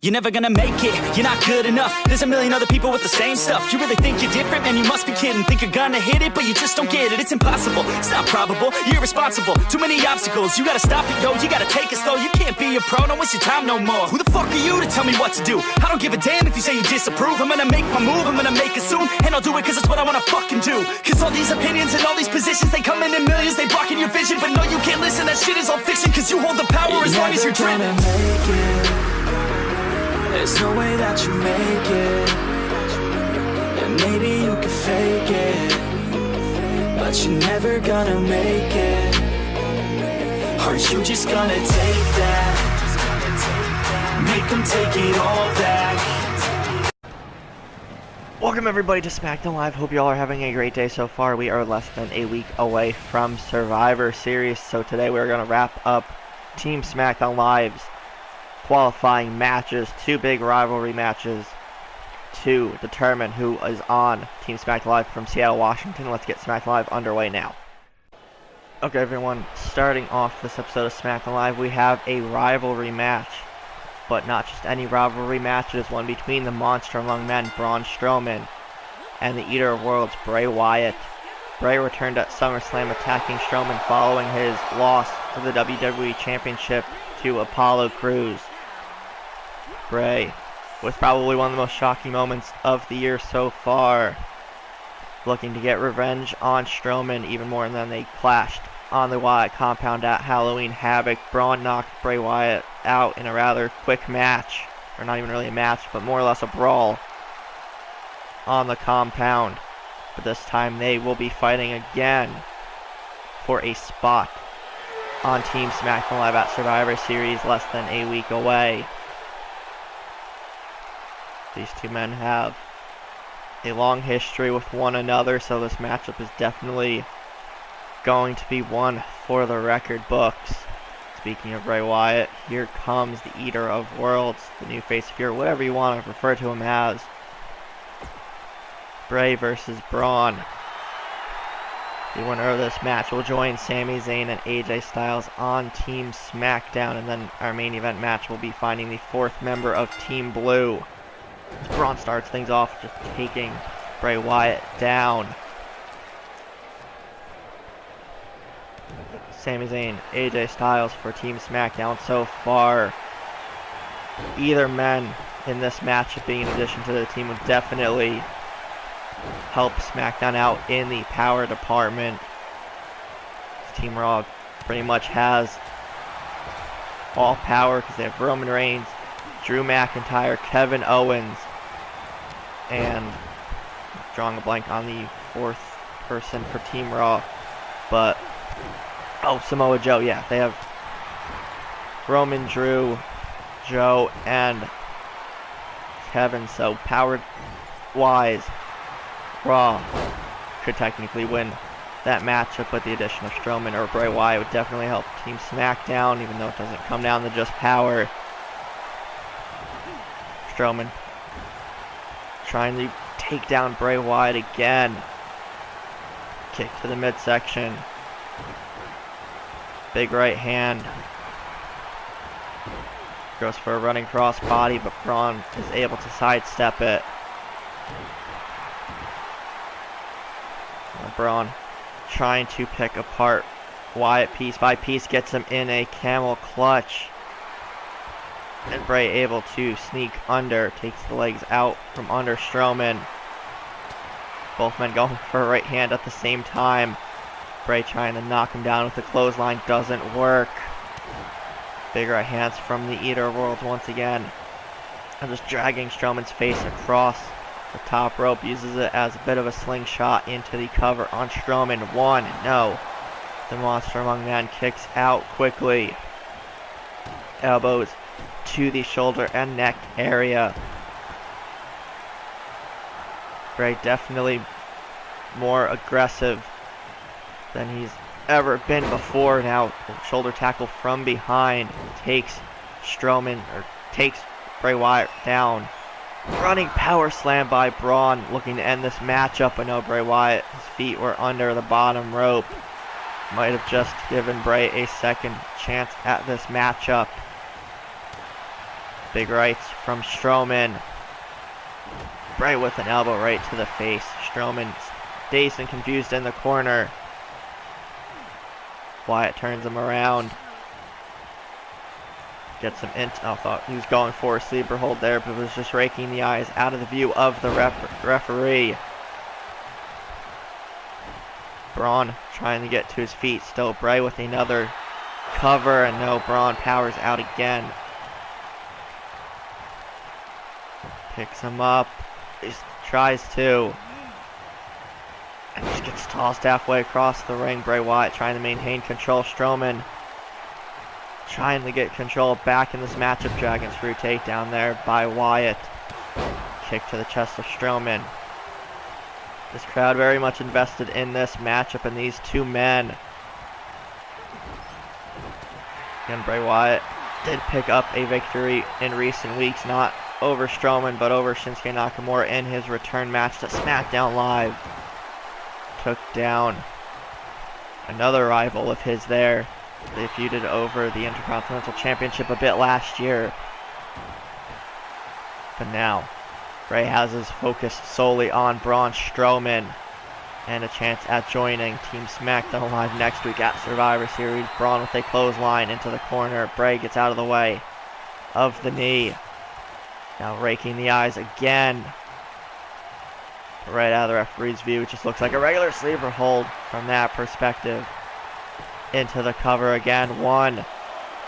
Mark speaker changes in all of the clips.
Speaker 1: You're never gonna make it, you're not good enough. There's a million other people with the same stuff. You really think you're different? Man, you must be kidding. Think you're gonna hit it, but you just don't get it. It's impossible, it's not probable, you're irresponsible. Too many obstacles, you gotta stop it, yo. You gotta take it slow, you can't be a pro. Don't waste your time no more. Who the fuck are you to tell me what to do? I don't give a damn if you say you disapprove. I'm gonna make my move, I'm gonna make it soon. And I'll do it cause it's what I wanna fucking do. Cause all these opinions and all these positions, they come in millions, they blocking your vision. But no, you can't listen, that shit is all fiction. Cause you hold the power as long as you're dreaming.
Speaker 2: There's no way that you make it, and maybe you can fake it, but you're never gonna make it. Aren't you just gonna take that? Make them take it all back.
Speaker 3: Welcome everybody to Smackdown Live. Hope you all are having a great day so far. We are less than a week away from Survivor Series, so today we're going to wrap up Team Smackdown Live's qualifying matches, two big rivalry matches to determine who is on Team Smackdown Live from Seattle, Washington. Let's get Smackdown Live underway now. Okay everyone, starting off this episode of Smackdown Live, we have a rivalry match, but not just any rivalry match. It is one between the Monster Among Men, Braun Strowman, and the Eater of Worlds, Bray Wyatt. Bray returned at SummerSlam, attacking Strowman following his loss to the WWE Championship to Apollo Crews. Bray, with probably one of the most shocking moments of the year so far, looking to get revenge on Strowman even more than they clashed on the Wyatt compound at Halloween Havoc. Braun knocked Bray Wyatt out in a rather quick match, or not even really a match, but more or less a brawl on the compound. But this time they will be fighting again for a spot on Team Smackdown Live at Survivor Series, less than a week away. These two men have a long history with one another, so this matchup is definitely going to be one for the record books. Speaking of Bray Wyatt, here comes the Eater of Worlds, the new face of fear, whatever you want to refer to him as. Bray versus Braun. The winner of this match will join Sami Zayn and AJ Styles on Team SmackDown, and then our main event match will be finding the fourth member of Team Blue. Braun starts things off just taking Bray Wyatt down. Sami Zayn, AJ Styles for Team SmackDown so far. Either men in this matchup being in addition to the team would definitely help SmackDown out in the power department. Team Raw pretty much has all power because they have Roman Reigns, Drew McIntyre, Kevin Owens, and drawing a blank on the fourth person for Team Raw, but Samoa Joe. Yeah, they have Roman, Drew, Joe, and Kevin, so power-wise, Raw could technically win that matchup, but the addition of Strowman or Bray Wyatt would definitely help Team SmackDown, even though it doesn't come down to just power. Strowman trying to take down Bray Wyatt again. Kick to the midsection. Big right hand. Goes for a running crossbody, but Braun is able to sidestep it. Braun trying to pick apart Wyatt piece by piece, gets him in a camel clutch. And Bray able to sneak under, takes the legs out from under Strowman. Both men going for a right hand at the same time. Bray trying to knock him down with the clothesline, doesn't work. Big right hands from the Eater of Worlds once again. And just dragging Strowman's face across the top rope, uses it as a bit of a slingshot into the cover on Strowman. One, no. The Monster Among Men kicks out quickly. Elbows to the shoulder and neck area. Bray definitely more aggressive than he's ever been before. Now shoulder tackle from behind takes Bray Wyatt down. Running power slam by Braun, looking to end this matchup. I know Bray Wyatt, his feet were under the bottom rope. Might have just given Bray a second chance at this matchup. Big rights from Strowman. Bray with an elbow right to the face. Strowman's dazed and confused in the corner. Wyatt turns him around. Gets him into... I thought he was going for a sleeper hold there, but was just raking the eyes out of the view of the referee. Braun trying to get to his feet. Still Bray with another cover, and no, Braun powers out again. Picks him up. He tries to. And just gets tossed halfway across the ring. Bray Wyatt trying to maintain control. Strowman trying to get control back in this matchup. Dragon Screw takedown there by Wyatt. Kick to the chest of Strowman. This crowd very much invested in this matchup and these two men. Again, Bray Wyatt did pick up a victory in recent weeks, not over Strowman, but over Shinsuke Nakamura in his return match to SmackDown Live. Took down another rival of his there. They feuded over the Intercontinental Championship a bit last year. But now, Bray has his focus solely on Braun Strowman and a chance at joining Team Smackdown Live next week at Survivor Series. Braun with a clothesline into the corner. Bray gets out of the way of the knee. Now raking the eyes again. Right out of the referee's view, it just looks like a regular sleeper hold from that perspective. Into the cover again. 1,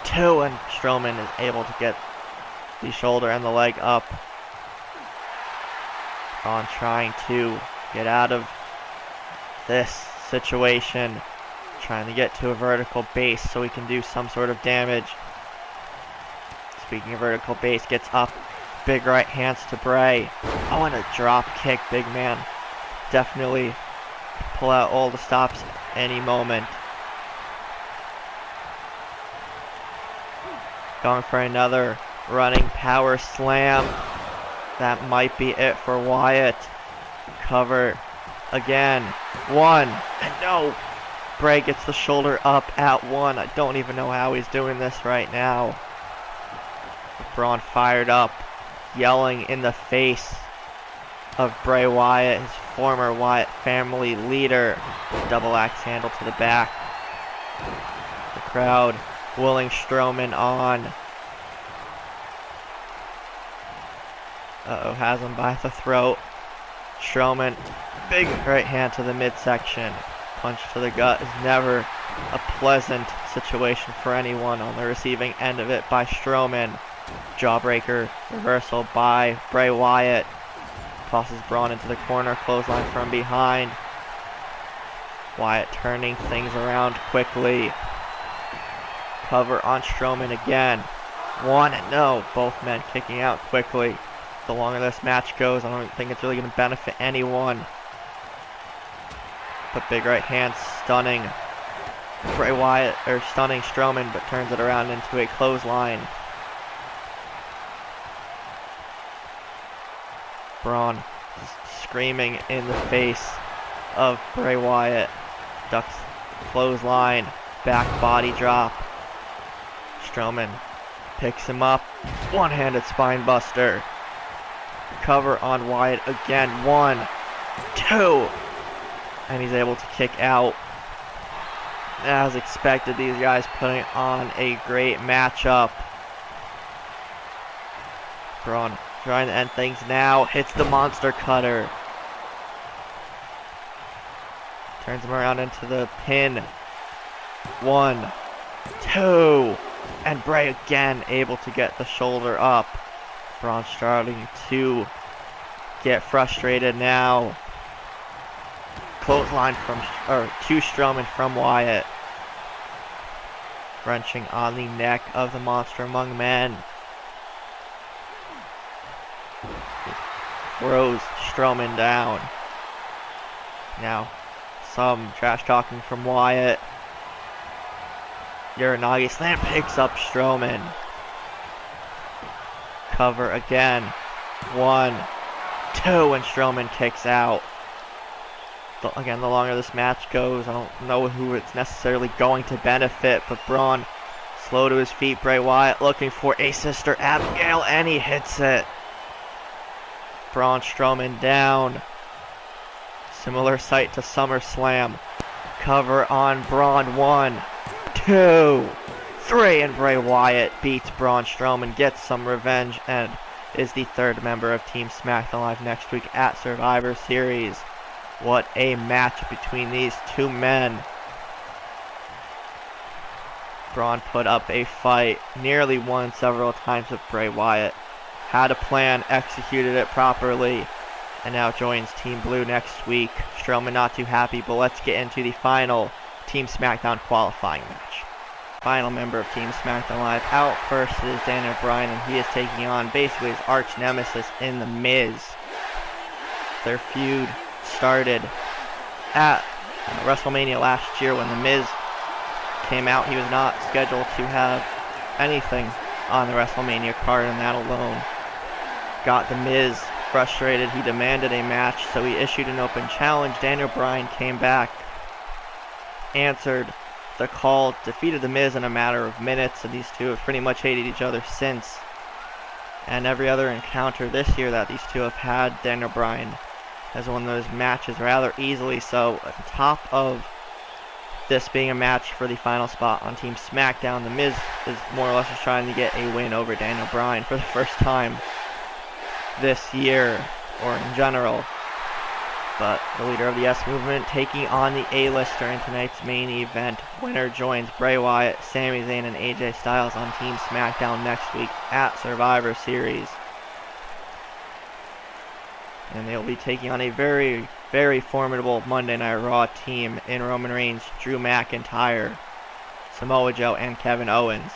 Speaker 3: 2, and Strowman is able to get the shoulder and the leg up. Braun trying to get out of this situation. Trying to get to a vertical base so he can do some sort of damage. Speaking of vertical base, gets up. Big right hands to Bray. Oh, and a drop kick. Big man definitely pull out all the stops any moment. Going for another running power slam. That might be it for Wyatt. Cover again. 1, and no. Bray gets the shoulder up at 1. I don't even know how he's doing this right now. Braun fired up, yelling in the face of Bray Wyatt, his former Wyatt family leader. Double axe handle to the back. The crowd willing Strowman on. Has him by the throat. Strowman, big right hand to the midsection. Punch to the gut is never a pleasant situation for anyone on the receiving end of it by Strowman. Jawbreaker reversal by Bray Wyatt. Tosses Braun into the corner, clothesline from behind. Wyatt turning things around quickly. Cover on Strowman again. 1, and no. Both men kicking out quickly. The longer this match goes, I don't think it's really going to benefit anyone. But big right hand stunning Bray Wyatt, or stunning Strowman, but turns it around into a clothesline. Braun screaming in the face of Bray Wyatt. Ducks clothesline, back body drop. Strowman picks him up, one-handed spine buster. Cover on Wyatt again. 1, 2, and he's able to kick out. As expected, these guys putting on a great matchup. Braun trying to end things now. Hits the monster cutter. Turns him around into the pin. 1, 2, and Bray again able to get the shoulder up. Braun starting to get frustrated now. Clothesline to Strowman from Wyatt. Wrenching on the neck of the monster among men. Throws Strowman down. Now, some trash talking from Wyatt. Uranagi slam picks up Strowman. Cover again. 1, 2, and Strowman kicks out. Again, the longer this match goes, I don't know who it's necessarily going to benefit, but Braun slow to his feet. Bray Wyatt looking for a Sister Abigail, and he hits it. Braun Strowman down. Similar sight to SummerSlam. Cover on Braun. 1, 2, 3, and Bray Wyatt beats Braun Strowman, gets some revenge, and is the third member of Team SmackDown Live next week at Survivor Series. What a match between these two men. Braun put up a fight, nearly won several times with Bray Wyatt. Had a plan, executed it properly, and now joins Team Blue next week. Strowman not too happy, but let's get into the final Team SmackDown qualifying match. Final member of Team SmackDown Live out first is Daniel Bryan, and he is taking on basically his arch nemesis in The Miz. Their feud started at WrestleMania last year when The Miz came out. He was not scheduled to have anything on the WrestleMania card, and that alone got The Miz frustrated. He demanded a match, so he issued an open challenge. Daniel Bryan came back, answered the call, defeated The Miz in a matter of minutes, and these two have pretty much hated each other since. And every other encounter this year that these two have had, Daniel Bryan has won those matches rather easily. So on top of this being a match for the final spot on Team SmackDown, The Miz is more or less just trying to get a win over Daniel Bryan for the first time this year, or in general. But the leader of the S Movement taking on the A-lister in tonight's main event. Winner joins Bray Wyatt, Sami Zayn, and AJ Styles on Team SmackDown next week at Survivor Series. And they'll be taking on a very, very formidable Monday Night Raw team in Roman Reigns, Drew McIntyre, Samoa Joe, and Kevin Owens.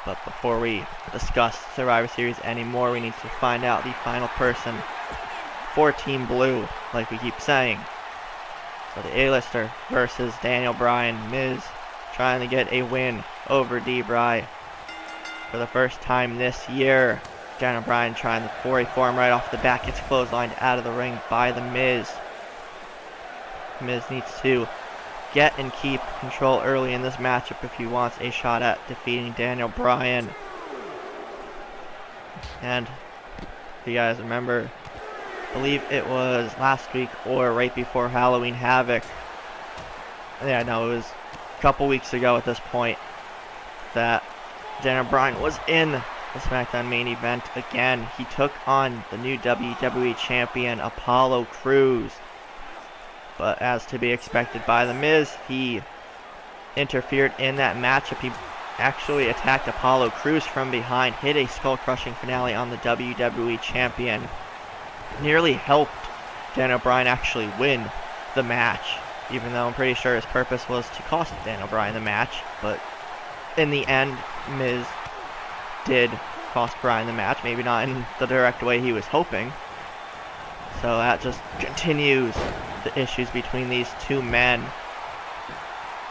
Speaker 3: But before we discuss Survivor Series anymore, we need to find out the final person for Team Blue, like we keep saying. So the A-lister versus Daniel Bryan. Miz trying to get a win over D-Bry for the first time this year. Daniel Bryan trying for a form right off the bat, gets clotheslined out of the ring by the Miz. Miz needs to get and keep control early in this matchup if he wants a shot at defeating Daniel Bryan. And if you guys remember, I believe it was last week or right before Halloween Havoc. Yeah, no, it was a couple weeks ago at this point that Daniel Bryan was in the SmackDown main event again. He took on the new WWE champion Apollo Crews. But as to be expected by The Miz, he interfered in that matchup. He actually attacked Apollo Crews from behind, hit a skull-crushing finale on the WWE champion. Nearly helped Daniel Bryan actually win the match, even though I'm pretty sure his purpose was to cost Daniel Bryan the match. But in the end, Miz did cost Bryan the match, maybe not in the direct way he was hoping. So that just continues the issues between these two men.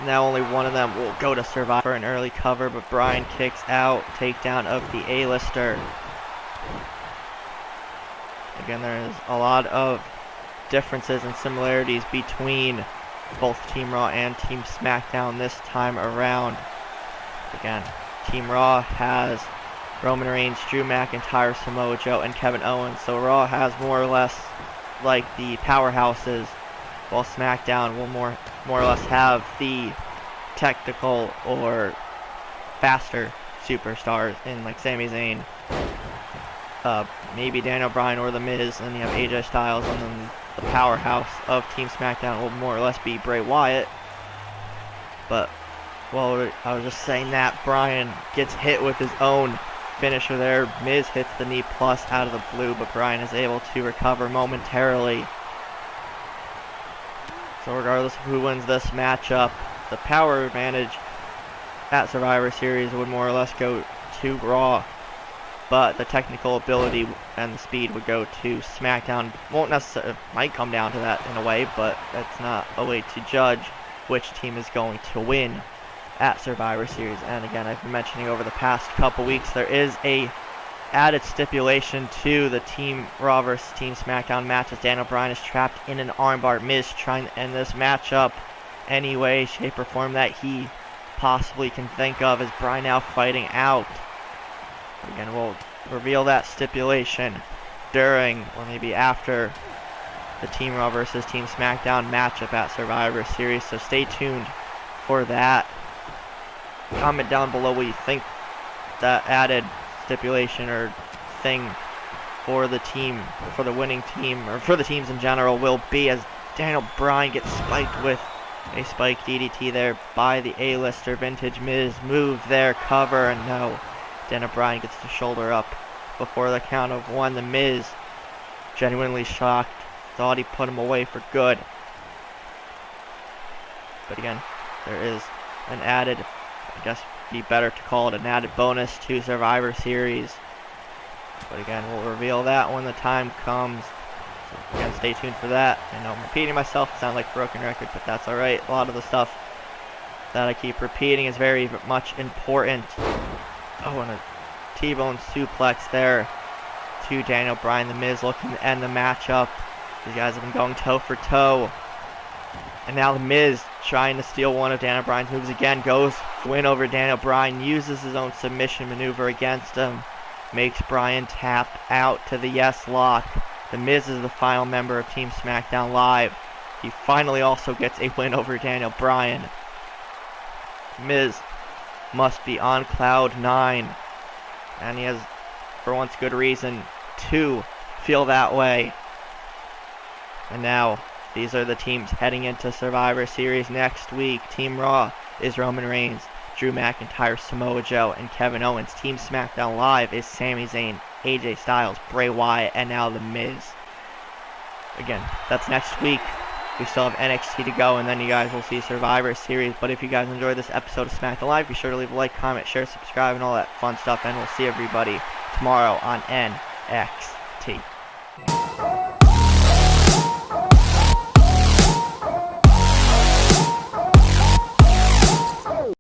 Speaker 3: Now only one of them will go to Survivor for an early cover, but Bryan kicks out, takedown of the A-lister. Again, there is a lot of differences and similarities between both Team Raw and Team SmackDown this time around. Again, Team Raw has Roman Reigns, Drew McIntyre, Samoa Joe, and Kevin Owens. So Raw has more or less like the powerhouses, while SmackDown will more or less have the technical or faster superstars in like Sami Zayn, maybe Daniel Bryan or The Miz, and you have AJ Styles, and then the powerhouse of Team SmackDown will more or less be Bray Wyatt. But, well, I was just saying that Bryan gets hit with his own finisher there. Miz hits the knee plus out of the blue, but Bryan is able to recover momentarily. So regardless of who wins this matchup, the power advantage at Survivor Series would more or less go to Raw, but the technical ability and the speed would go to SmackDown. Won't necessarily, might come down to that in a way, but that's not a way to judge which team is going to win at Survivor Series. And again, I've been mentioning over the past couple weeks, there is a added stipulation to the Team Raw versus Team SmackDown matches. Daniel Bryan is trapped in an armbar. Miz trying to end this matchup any way, shape, or form that he possibly can think of, as Bryan now fighting out. Again, we'll reveal that stipulation during or maybe after the Team Raw versus Team Smackdown matchup at Survivor Series, so stay tuned for that. Comment down below what you think that added stipulation or thing for the team, for the winning team, or for the teams in general will be, as Daniel Bryan gets spiked with a spike DDT there by the A-lister Vintage Miz. Move there, cover, and no. Daniel Bryan gets the shoulder up before the count of one. The Miz, genuinely shocked, thought he put him away for good. But again, there is an added, I guess be better to call it an added bonus to Survivor Series. But again, we'll reveal that when the time comes. So again, stay tuned for that. I know I'm repeating myself, I sound like a broken record, but that's alright. A lot of the stuff that I keep repeating is very much important. Oh, and a T-bone suplex there to Daniel Bryan. The Miz looking to end the matchup. These guys have been going toe for toe. And now the Miz trying to steal one of Daniel Bryan's moves again. Goes win over Daniel Bryan. Uses his own submission maneuver against him. Makes Bryan tap out to the yes lock. The Miz is the final member of Team Smackdown Live. He finally also gets a win over Daniel Bryan. Miz must be on cloud 9. And he has, for once, good reason to feel that way. And now, these are the teams heading into Survivor Series next week. Team Raw is Roman Reigns, Drew McIntyre, Samoa Joe, and Kevin Owens. Team SmackDown Live is Sami Zayn, AJ Styles, Bray Wyatt, and now The Miz. Again, that's next week. We still have NXT to go, and then you guys will see Survivor Series. But if you guys enjoyed this episode of SmackDown Live, be sure to leave a like, comment, share, subscribe, and all that fun stuff. And we'll see everybody tomorrow on NXT.